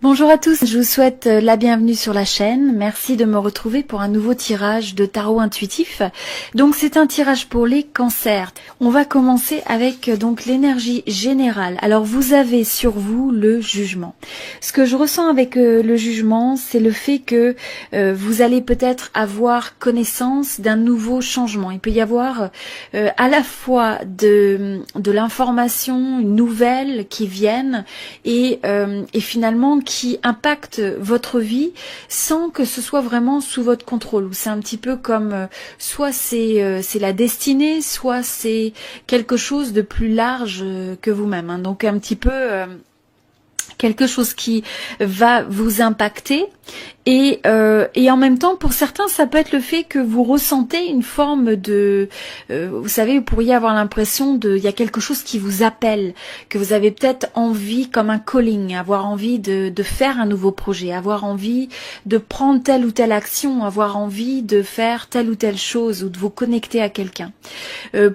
Bonjour à tous, je vous souhaite la bienvenue sur la chaîne. Merci de me retrouver pour un nouveau tirage de tarot intuitif. Donc c'est un tirage pour les cancers. On va commencer avec donc l'énergie générale. Alors vous avez sur vous le jugement. Ce que je ressens avec le jugement, c'est le fait que vous allez peut-être avoir connaissance d'un nouveau changement. Il peut y avoir à la fois de l'information nouvelle qui viennent et finalement qui impacte votre vie sans que ce soit vraiment sous votre contrôle. C'est un petit peu comme soit c'est la destinée, soit c'est quelque chose de plus large que vous-même. Hein. Donc un petit peu quelque chose qui va vous impacter. Et en même temps, pour certains, ça peut être le fait que vous ressentez une forme de... vous savez, vous pourriez avoir l'impression de... Il y a quelque chose qui vous appelle, que vous avez peut-être envie, comme un calling, avoir envie de faire un nouveau projet, avoir envie de prendre telle ou telle action, avoir envie de faire telle ou telle chose ou de vous connecter à quelqu'un.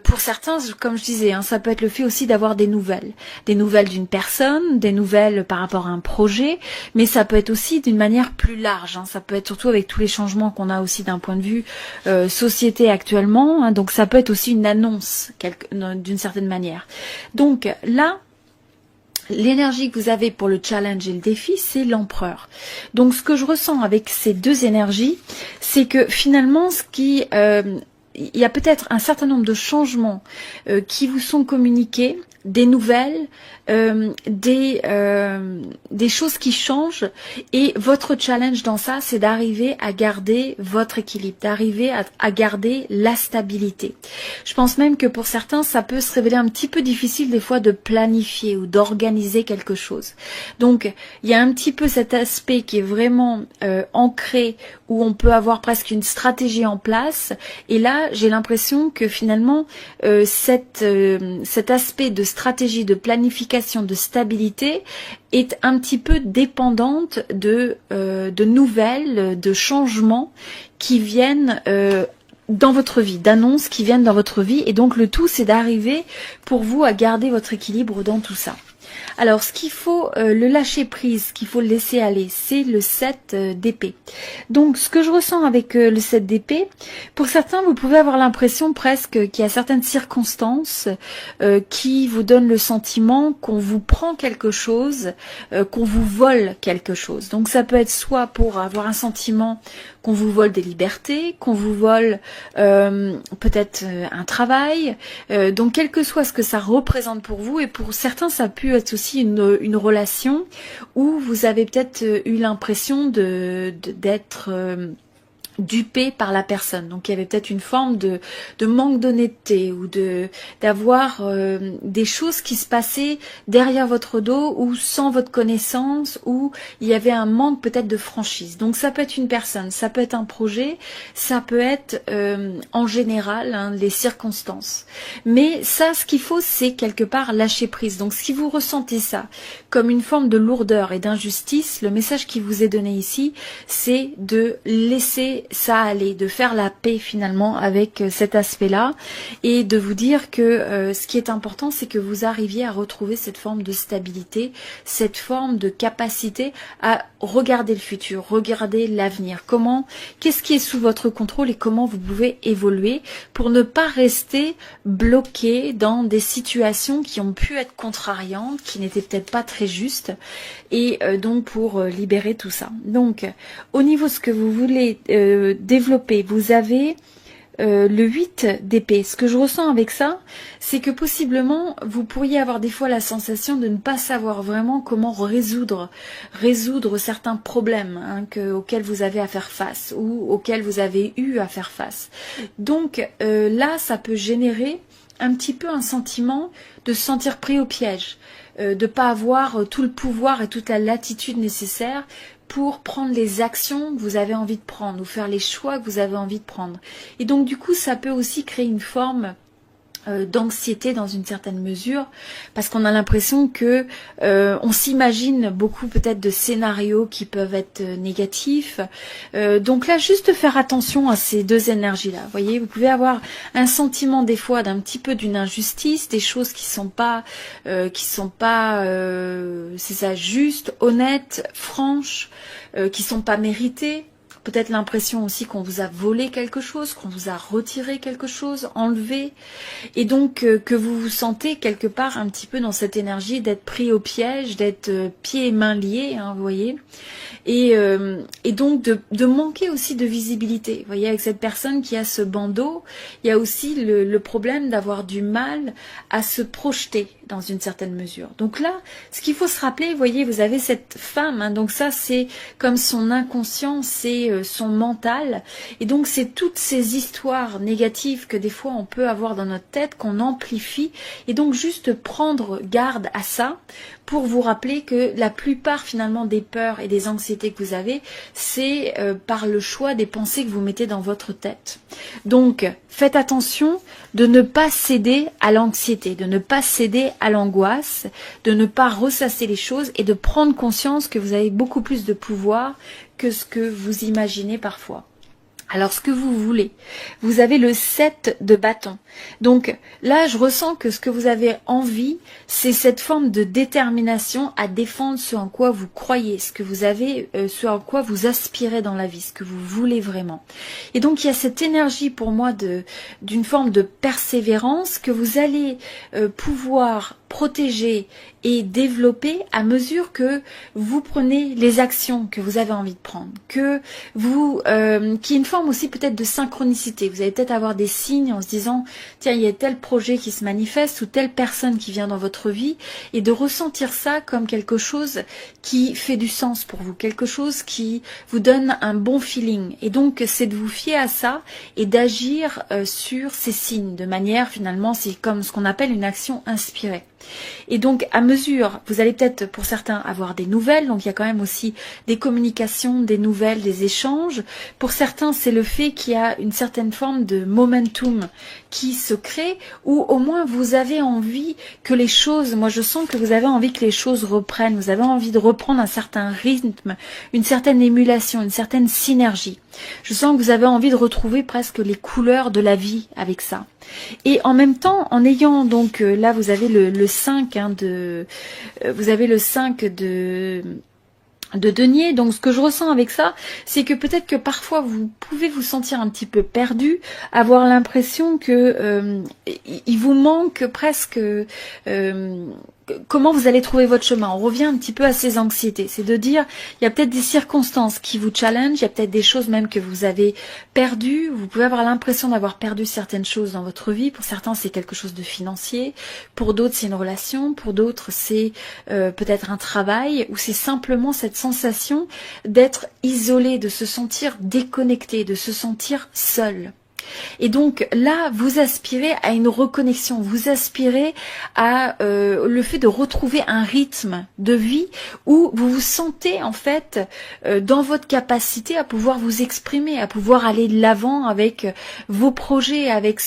Pour certains, comme je disais, hein, ça peut être le fait aussi d'avoir des nouvelles d'une personne, des nouvelles par rapport à un projet, mais ça peut être aussi d'une manière plus large. Hein. Ça peut être surtout avec tous les changements qu'on a aussi d'un point de vue société actuellement. Hein. Donc ça peut être aussi une annonce d'une certaine manière. Donc là, l'énergie que vous avez pour le challenge et le défi, c'est l'empereur. Donc ce que je ressens avec ces deux énergies, c'est que finalement, il y a peut-être un certain nombre de changements qui vous sont communiqués, des nouvelles, des choses qui changent, et votre challenge dans ça, c'est d'arriver à garder votre équilibre, d'arriver à garder la stabilité. Je pense même que pour certains, ça peut se révéler un petit peu difficile des fois de planifier ou d'organiser quelque chose. Donc, il y a un petit peu cet aspect qui est vraiment ancré, où on peut avoir presque une stratégie en place, et là, j'ai l'impression que finalement, cet aspect de stratégie, de planification, de stabilité est un petit peu dépendante de nouvelles, de changements qui viennent dans votre vie, d'annonces qui viennent dans votre vie, et donc le tout c'est d'arriver pour vous à garder votre équilibre dans tout ça. Alors, ce qu'il faut, le lâcher prise, ce qu'il faut le laisser aller, c'est le 7 d'épée. Donc, ce que je ressens avec le 7 d'épée, pour certains, vous pouvez avoir l'impression presque qu'il y a certaines circonstances qui vous donnent le sentiment qu'on vous prend quelque chose, qu'on vous vole quelque chose. Donc, ça peut être soit pour avoir un sentiment qu'on vous vole des libertés, qu'on vous vole peut-être un travail. Donc, quel que soit ce que ça représente pour vous, et pour certains, ça peut être aussi une relation où vous avez peut-être eu l'impression d'être dupé par la personne. Donc il y avait peut-être une forme de manque d'honnêteté ou d'avoir des choses qui se passaient derrière votre dos ou sans votre connaissance, où il y avait un manque peut-être de franchise. Donc ça peut être une personne, ça peut être un projet, ça peut être en général hein, les circonstances. Mais ça, ce qu'il faut, c'est quelque part lâcher prise. Donc si vous ressentez ça comme une forme de lourdeur et d'injustice, le message qui vous est donné ici, c'est de laisser ça aller, de faire la paix finalement avec cet aspect-là, et de vous dire que ce qui est important, c'est que vous arriviez à retrouver cette forme de stabilité, cette forme de capacité à regarder le futur, regarder l'avenir. Qu'est-ce qui est sous votre contrôle et comment vous pouvez évoluer pour ne pas rester bloqué dans des situations qui ont pu être contrariantes, qui n'étaient peut-être pas très justes, et donc pour libérer tout ça. Donc, au niveau de ce que vous voulez développer, vous avez le 8 d'épée. Ce que je ressens avec ça, c'est que possiblement vous pourriez avoir des fois la sensation de ne pas savoir vraiment comment résoudre certains problèmes hein, auxquels vous avez à faire face ou auxquels vous avez eu à faire face. Donc là, ça peut générer un petit peu un sentiment de se sentir pris au piège, de ne pas avoir tout le pouvoir et toute la latitude nécessaire pour prendre les actions que vous avez envie de prendre ou faire les choix que vous avez envie de prendre. Et donc du coup, ça peut aussi créer une forme d'anxiété dans une certaine mesure, parce qu'on a l'impression que on s'imagine beaucoup peut-être de scénarios qui peuvent être négatifs. Donc là, juste faire attention à ces deux énergies-là. Vous voyez, vous pouvez avoir un sentiment des fois d'un petit peu d'une injustice, des choses qui sont pas, c'est ça, justes, honnêtes, franches, qui sont pas méritées. Peut-être l'impression aussi qu'on vous a volé quelque chose, qu'on vous a retiré quelque chose, enlevé. Et donc que vous vous sentez quelque part un petit peu dans cette énergie d'être pris au piège, d'être pieds et mains liés, hein, vous voyez. Et donc de manquer aussi de visibilité. Vous voyez, avec cette personne qui a ce bandeau, il y a aussi le problème d'avoir du mal à se projeter dans une certaine mesure. Donc là, ce qu'il faut se rappeler, vous voyez, vous avez cette femme, hein, donc ça c'est comme son inconscient, c'est son mental, et donc c'est toutes ces histoires négatives que des fois on peut avoir dans notre tête, qu'on amplifie, et donc juste prendre garde à ça, pour vous rappeler que la plupart finalement des peurs et des anxiétés que vous avez, c'est par le choix des pensées que vous mettez dans votre tête. Donc faites attention de ne pas céder à l'anxiété, de ne pas céder à l'angoisse, de ne pas ressasser les choses et de prendre conscience que vous avez beaucoup plus de pouvoir que ce que vous imaginez parfois. Alors ce que vous voulez, vous avez le 7 de bâton. Donc là je ressens que ce que vous avez envie, c'est cette forme de détermination à défendre ce en quoi vous croyez, ce que vous avez, ce en quoi vous aspirez dans la vie, ce que vous voulez vraiment. Et donc il y a cette énergie pour moi d'une forme de persévérance que vous allez pouvoir protéger et développer à mesure que vous prenez les actions que vous avez envie de prendre, que vous, qui est une forme aussi peut-être de synchronicité. Vous allez peut-être avoir des signes en se disant, tiens, il y a tel projet qui se manifeste ou telle personne qui vient dans votre vie, et de ressentir ça comme quelque chose qui fait du sens pour vous, quelque chose qui vous donne un bon feeling. Et donc, c'est de vous fier à ça et d'agir sur ces signes de manière, finalement, c'est comme ce qu'on appelle une action inspirée. Et donc à mesure, vous allez peut-être pour certains avoir des nouvelles, donc il y a quand même aussi des communications, des nouvelles, des échanges. Pour certains, c'est le fait qu'il y a une certaine forme de momentum qui se crée, ou au moins vous avez envie que les choses, moi je sens que vous avez envie que les choses reprennent, vous avez envie de reprendre un certain rythme, une certaine émulation, une certaine synergie. Je sens que vous avez envie de retrouver presque les couleurs de la vie avec ça. Et en même temps, en ayant donc, là vous avez le 5, hein, vous avez le 5 de denier. Donc ce que je ressens avec ça, c'est que peut-être que parfois vous pouvez vous sentir un petit peu perdu, avoir l'impression que il vous manque presque comment vous allez trouver votre chemin. On revient un petit peu à ces anxiétés, c'est de dire, il y a peut-être des circonstances qui vous challengent, il y a peut-être des choses même que vous avez perdues, vous pouvez avoir l'impression d'avoir perdu certaines choses dans votre vie. Pour certains c'est quelque chose de financier, pour d'autres c'est une relation, pour d'autres c'est peut-être un travail, ou c'est simplement cette sensation d'être isolé, de se sentir déconnecté, de se sentir seul. Et donc là, vous aspirez à une reconnexion, vous aspirez à le fait de retrouver un rythme de vie où vous vous sentez en fait dans votre capacité à pouvoir vous exprimer, à pouvoir aller de l'avant avec vos projets, avec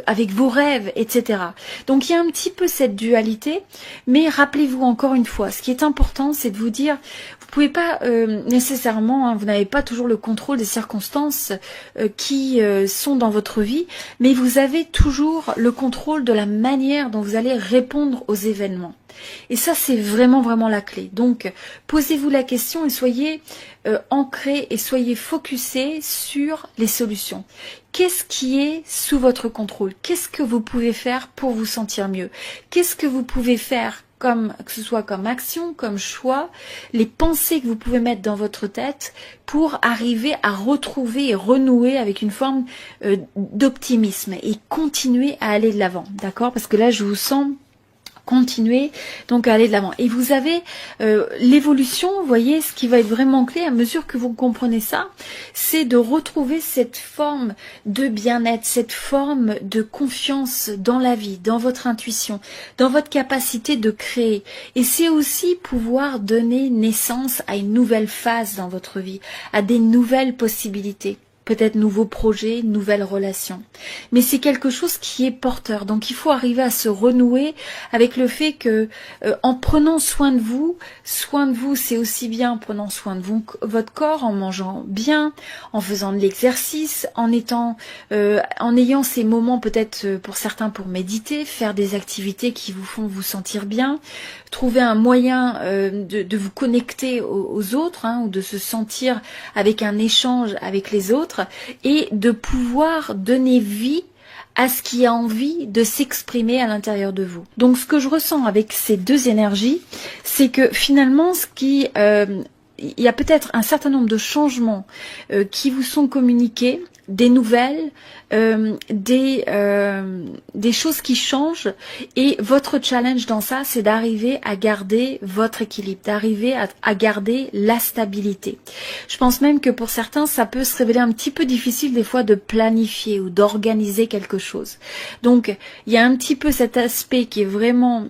avec vos rêves, etc. Donc il y a un petit peu cette dualité, mais rappelez-vous encore une fois, ce qui est important, c'est de vous dire, vous pouvez pas nécessairement, hein, vous n'avez pas toujours le contrôle des circonstances qui sont dans votre vie, mais vous avez toujours le contrôle de la manière dont vous allez répondre aux événements. Et ça, c'est vraiment, vraiment la clé. Donc, posez-vous la question et soyez ancrés et soyez focusés sur les solutions. Qu'est-ce qui est sous votre contrôle? Qu'est-ce que vous pouvez faire pour vous sentir mieux? Qu'est-ce que vous pouvez faire que ce soit comme action, comme choix, les pensées que vous pouvez mettre dans votre tête pour arriver à retrouver et renouer avec une forme d'optimisme et continuer à aller de l'avant, d'accord? Parce que là, je vous sens continuer donc à aller de l'avant. Et vous avez l'évolution, vous voyez, ce qui va être vraiment clé à mesure que vous comprenez ça, c'est de retrouver cette forme de bien-être, cette forme de confiance dans la vie, dans votre intuition, dans votre capacité de créer. Et c'est aussi pouvoir donner naissance à une nouvelle phase dans votre vie, à des nouvelles possibilités. peut-être nouveaux projets, nouvelles relations. Mais c'est quelque chose qui est porteur. Donc il faut arriver à se renouer avec le fait que en prenant soin de vous c'est aussi bien en prenant soin de vous, votre corps, en mangeant bien, en faisant de l'exercice, en ayant ces moments peut-être pour certains pour méditer, faire des activités qui vous font vous sentir bien, trouver un moyen de vous connecter aux autres, hein, ou de se sentir avec un échange avec les autres et de pouvoir donner vie à ce qui a envie de s'exprimer à l'intérieur de vous. Donc ce que je ressens avec ces deux énergies, c'est que finalement il y a peut-être un certain nombre de changements qui vous sont communiqués, des nouvelles, des choses qui changent, et votre challenge dans ça, c'est d'arriver à garder votre équilibre, d'arriver à garder la stabilité. Je pense même que pour certains, ça peut se révéler un petit peu difficile des fois de planifier ou d'organiser quelque chose. Donc, il y a un petit peu cet aspect qui est vraiment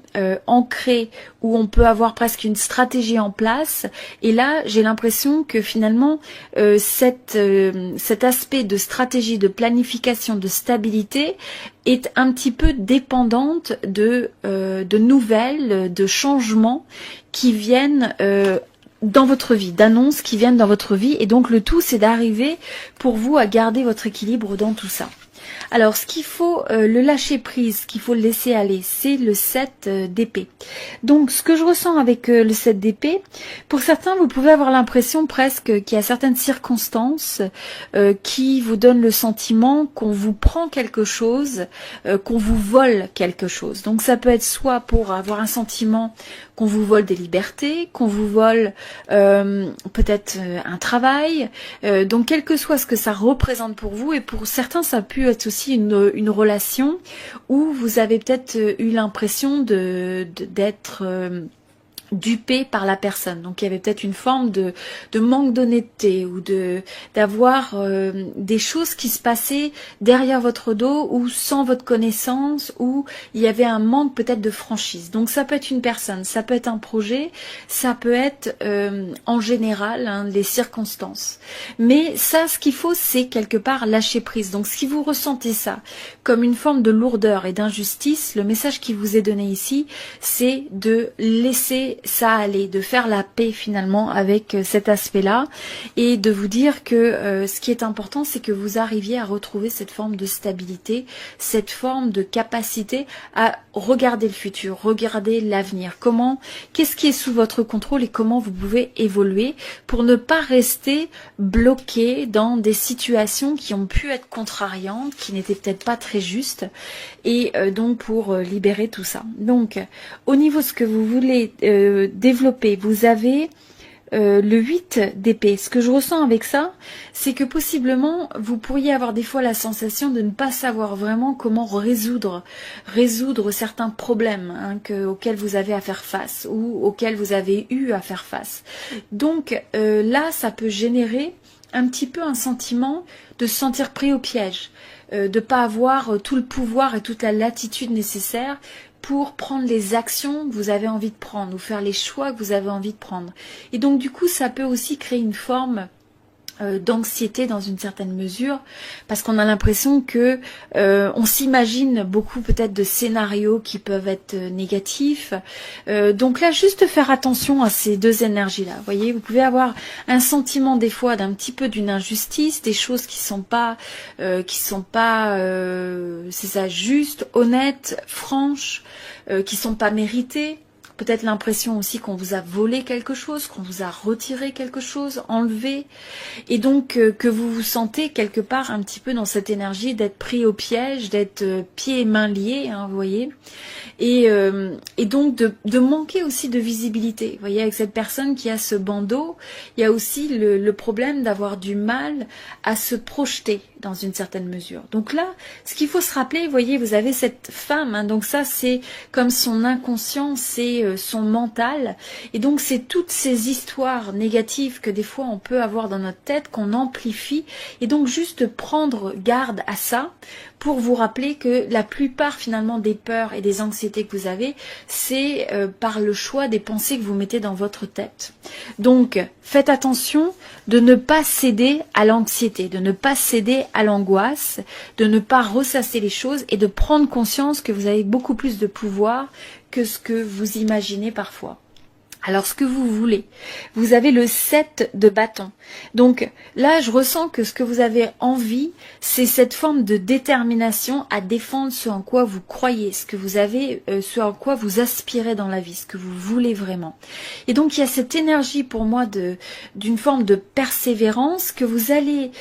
ancré, où on peut avoir presque une stratégie en place, et là, j'ai l'impression que finalement, cet aspect de stratégie, de planification, de stabilité est un petit peu dépendante de nouvelles, de changements qui viennent dans votre vie, d'annonces qui viennent dans votre vie, et donc le tout c'est d'arriver pour vous à garder votre équilibre dans tout ça. Alors, ce qu'il faut, le lâcher prise, ce qu'il faut le laisser aller, c'est le 7 d'épée. Donc, ce que je ressens avec le 7 d'épée, pour certains, vous pouvez avoir l'impression presque qu'il y a certaines circonstances qui vous donnent le sentiment qu'on vous prend quelque chose, qu'on vous vole quelque chose. Donc, ça peut être soit pour avoir un sentiment qu'on vous vole des libertés, qu'on vous vole peut-être un travail. Donc, quel que soit ce que ça représente pour vous, et pour certains, ça peut être aussi une relation où vous avez peut-être eu l'impression d'être dupé par la personne. Donc il y avait peut-être une forme de manque d'honnêteté, ou d'avoir des choses qui se passaient derrière votre dos ou sans votre connaissance, où il y avait un manque peut-être de franchise. Donc ça peut être une personne, ça peut être un projet, ça peut être en général les circonstances. Mais ça, ce qu'il faut, c'est quelque part lâcher prise. Donc si vous ressentez ça comme une forme de lourdeur et d'injustice, le message qui vous est donné ici, c'est de laisser ça aller, de faire la paix finalement avec cet aspect-là, et de vous dire que ce qui est important, c'est que vous arriviez à retrouver cette forme de stabilité, cette forme de capacité à regarder le futur, regarder l'avenir. Qu'est-ce qui est sous votre contrôle et comment vous pouvez évoluer pour ne pas rester bloqué dans des situations qui ont pu être contrariantes, qui n'étaient peut-être pas très justes, et donc pour libérer tout ça. Donc, au niveau de ce que vous voulez développer, vous avez le 8 d'épée. Ce que je ressens avec ça, c'est que possiblement vous pourriez avoir des fois la sensation de ne pas savoir vraiment comment résoudre certains problèmes auxquels vous avez à faire face, ou auxquels vous avez eu à faire face. Donc là, ça peut générer un petit peu un sentiment de se sentir pris au piège, de pas avoir tout le pouvoir et toute la latitude nécessaire pour prendre les actions que vous avez envie de prendre, ou faire les choix que vous avez envie de prendre. Et donc du coup, ça peut aussi créer une forme d'anxiété dans une certaine mesure, parce qu'on a l'impression que on s'imagine beaucoup peut-être de scénarios qui peuvent être négatifs. Donc là, juste faire attention à ces deux énergies-là. Vous voyez, vous pouvez avoir un sentiment des fois d'un petit peu d'une injustice, des choses qui sont pas c'est ça, justes, honnêtes, franches, qui sont pas méritées. Peut-être l'impression aussi qu'on vous a volé quelque chose, qu'on vous a retiré quelque chose, enlevé. Et donc que vous vous sentez quelque part un petit peu dans cette énergie d'être pris au piège, d'être pieds et mains liés, vous voyez. Et donc de manquer aussi de visibilité. Vous voyez, avec cette personne qui a ce bandeau, il y a aussi le problème d'avoir du mal à se projeter dans une certaine mesure. Donc là, ce qu'il faut se rappeler, vous voyez, vous avez cette femme, hein, donc ça c'est comme son inconscient, c'est son mental, et donc c'est toutes ces histoires négatives que des fois on peut avoir dans notre tête, qu'on amplifie, et donc juste prendre garde à ça, pour vous rappeler que la plupart finalement des peurs et des anxiétés que vous avez, c'est par le choix des pensées que vous mettez dans votre tête. Donc faites attention de ne pas céder à l'anxiété, de ne pas céder à l'angoisse, de ne pas ressasser les choses et de prendre conscience que vous avez beaucoup plus de pouvoir que ce que vous imaginez parfois. Alors ce que vous voulez, vous avez le 7 de bâton. Donc là je ressens que ce que vous avez envie, c'est cette forme de détermination à défendre ce en quoi vous croyez, ce que vous avez, ce en quoi vous aspirez dans la vie, ce que vous voulez vraiment. Et donc il y a cette énergie pour moi d'une forme de persévérance que vous allez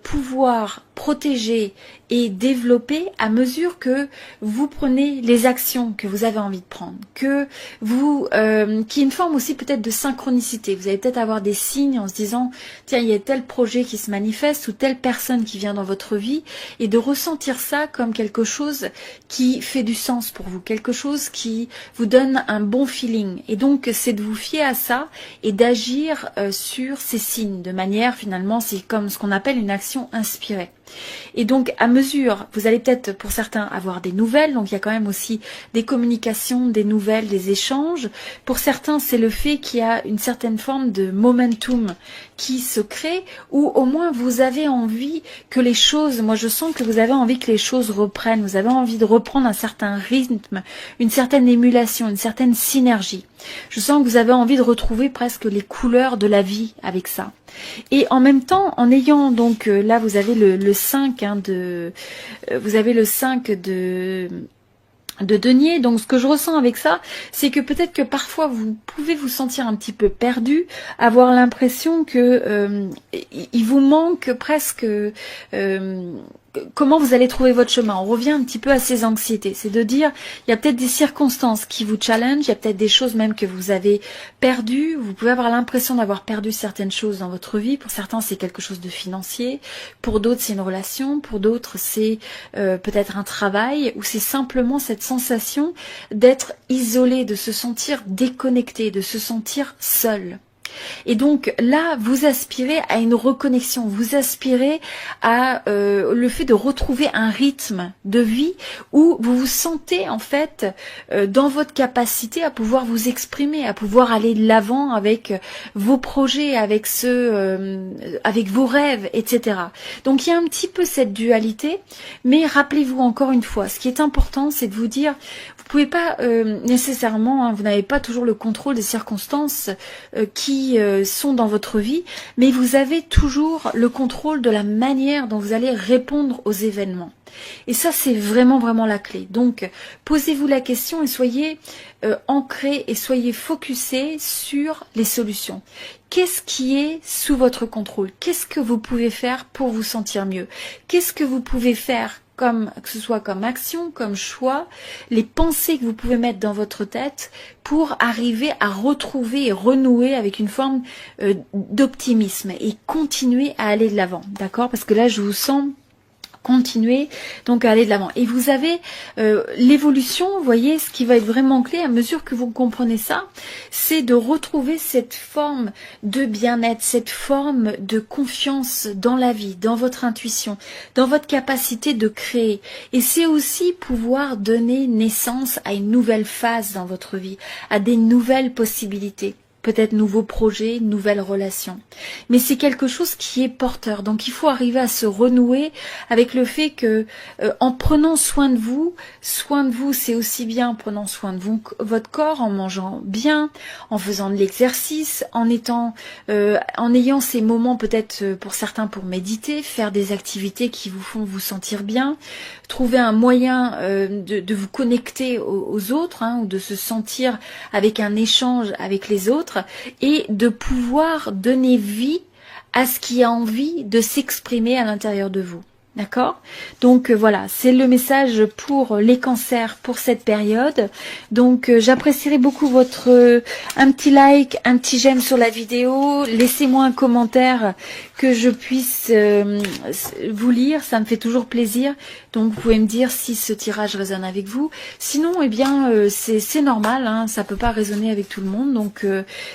pouvoir protéger et développer à mesure que vous prenez les actions que vous avez envie de prendre, que vous, qui est une forme aussi peut-être de synchronicité. Vous allez peut-être avoir des signes en se disant, tiens, il y a tel projet qui se manifeste ou telle personne qui vient dans votre vie, et de ressentir ça comme quelque chose qui fait du sens pour vous, quelque chose qui vous donne un bon feeling. Et donc, c'est de vous fier à ça et d'agir sur ces signes, de manière, finalement, c'est comme ce qu'on appelle une action inspirée. Et donc à mesure, vous allez peut-être pour certains avoir des nouvelles, donc il y a quand même aussi des communications, des nouvelles, des échanges. Pour certains, c'est le fait qu'il y a une certaine forme de momentum qui se crée, ou au moins vous avez envie que les choses, moi je sens que vous avez envie que les choses reprennent, vous avez envie de reprendre un certain rythme, une certaine émulation, une certaine synergie. Je sens que vous avez envie de retrouver presque les couleurs de la vie avec ça. Et en même temps, en ayant donc là vous avez le 5 hein, vous avez le 5 de denier. Donc ce que je ressens avec ça, c'est que peut-être que parfois vous pouvez vous sentir un petit peu perdu, avoir l'impression que il vous manque presque comment vous allez trouver votre chemin. On revient un petit peu à ces anxiétés, c'est de dire, il y a peut-être des circonstances qui vous challenge, il y a peut-être des choses même que vous avez perdues, vous pouvez avoir l'impression d'avoir perdu certaines choses dans votre vie. Pour certains c'est quelque chose de financier, pour d'autres c'est une relation, pour d'autres c'est peut-être un travail, ou c'est simplement cette sensation d'être isolé, de se sentir déconnecté, de se sentir seul. Et donc là, vous aspirez à une reconnexion, vous aspirez à le fait de retrouver un rythme de vie où vous vous sentez en fait dans votre capacité à pouvoir vous exprimer, à pouvoir aller de l'avant avec vos projets, avec avec vos rêves, etc. Donc il y a un petit peu cette dualité, mais rappelez-vous encore une fois, ce qui est important, c'est de vous dire, vous pouvez pas nécessairement, hein, vous n'avez pas toujours le contrôle des circonstances qui sont dans votre vie, mais vous avez toujours le contrôle de la manière dont vous allez répondre aux événements. Et ça, c'est vraiment, vraiment la clé. Donc, posez-vous la question et soyez ancrés et soyez focusés sur les solutions. Qu'est-ce qui est sous votre contrôle? Qu'est-ce que vous pouvez faire pour vous sentir mieux? Qu'est-ce que vous pouvez faire que ce soit comme action, comme choix, les pensées que vous pouvez mettre dans votre tête pour arriver à retrouver et renouer avec une forme d'optimisme et continuer à aller de l'avant, d'accord? Parce que là, je vous sens continuer donc à aller de l'avant. Et vous avez l'évolution, vous voyez, ce qui va être vraiment clé à mesure que vous comprenez ça, c'est de retrouver cette forme de bien-être, cette forme de confiance dans la vie, dans votre intuition, dans votre capacité de créer. Et c'est aussi pouvoir donner naissance à une nouvelle phase dans votre vie, à des nouvelles possibilités. Peut-être nouveaux projets, nouvelles relations. Mais c'est quelque chose qui est porteur. Donc il faut arriver à se renouer avec le fait que en prenant soin de vous c'est aussi bien en prenant soin de vous, votre corps, en mangeant bien, en faisant de l'exercice, en ayant ces moments peut-être pour certains pour méditer, faire des activités qui vous font vous sentir bien, trouver un moyen de vous connecter aux autres, hein, ou de se sentir avec un échange avec les autres, et de pouvoir donner vie à ce qui a envie de s'exprimer à l'intérieur de vous. D'accord? Donc voilà, c'est le message pour les cancers pour cette période. Donc j'apprécierais beaucoup votre un petit like, un petit j'aime sur la vidéo. Laissez-moi un commentaire que je puisse vous lire, ça me fait toujours plaisir. Donc vous pouvez me dire si ce tirage résonne avec vous. Sinon, eh bien c'est normal, hein, ça peut pas résonner avec tout le monde. Donc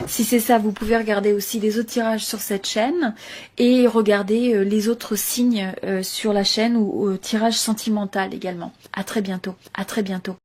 si c'est ça, vous pouvez regarder aussi les autres tirages sur cette chaîne et regarder les autres signes sur la chaîne ou au tirage sentimental également. À très bientôt. À très bientôt.